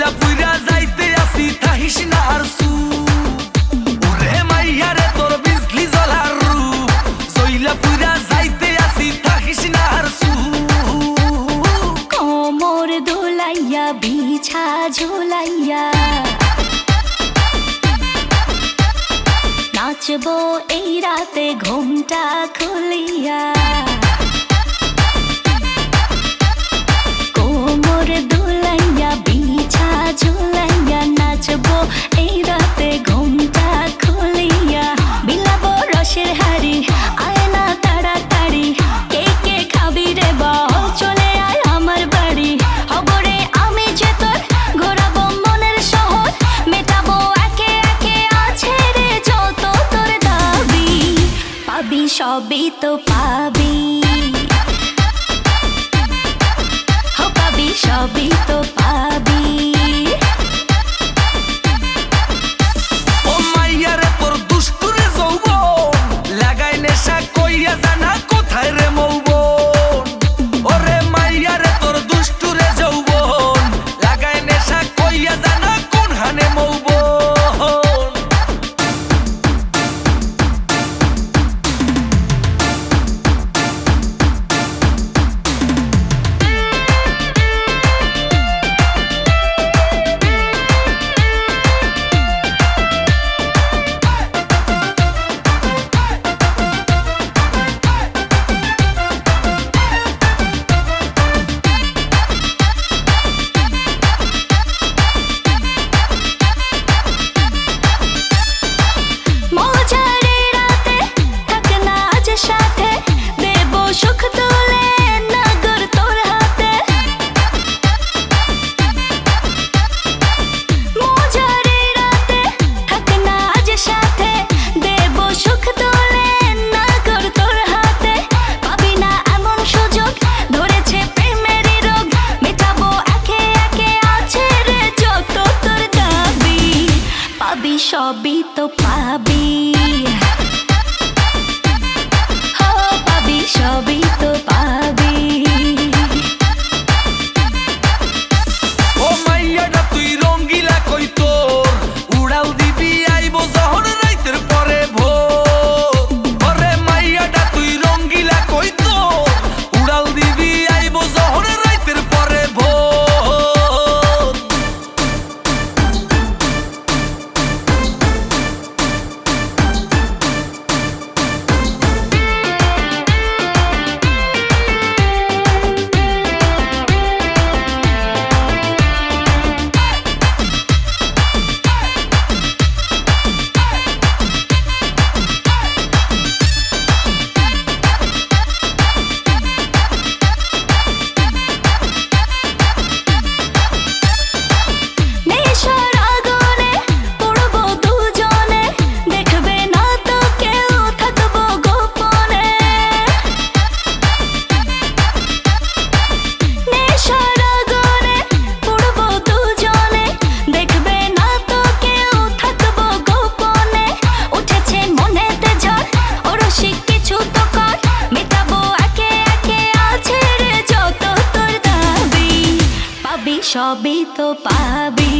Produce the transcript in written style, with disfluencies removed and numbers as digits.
জইলা পুইরা যাইতে আসি থাকিস না আর সু ওরে মাইয়া রে তোর বিজলি জ্বলার রূপ জইলা পুইরা যাইতে আসি থাকিস না আর সু কোমর দোলাইয়া বিছা ঝোলাইয়া নাচবো এই রাতে ঘুমটা খুলিয়া কোমর দোলাইয়া বিছা ঝোলাইয়া নাচবো এই রাতে ঘুমটা খুলিয়া বিলাবো রসের হাড়ি আয় না তাড়াতাড়ি কে কে খাবি রে বল চলে আয় আমার বাড়ি হবরে আমি যে তোর ঘোরাবো মনের শহর মেটাবো একে একে আছে রে যত তোর দাবি পাবি সবই তো পাবি সবই তো পাবি ও মাইয়া রে তোর দুষ্টুরে যৌবন লাগাই নেশা কইয়া জানা কোথায় রে মৌবন ওরে মাইয়া রে তোর দুষ্টুরে যৌবন লাগাই নেশা কইয়া জানা কোন হানে মৌবন সুখ তুলে নগর তোর হাতে মজারে রাতে থাক না আজ সাথে দেব সুখ তুলে নগর তোর হাতে পাবি না এমন সুযোগ ধরেছে প্রেমেরই রোগ মেটাবো একে একে আছে রে যত তোর দাবি পাবি সবই তো পাবি সবই তো পাবি ও মাইয়াটা তুই রঙ্গিলা কই তোর উড়াল দিবি আইবো যখন রাইতের পরে ভোর ওরে মাইয়াটা তুই রঙ্গিলা কই তোর উড়াল দিবি আইবো যখন রাইতের পরে ভোর সবই তো পাবি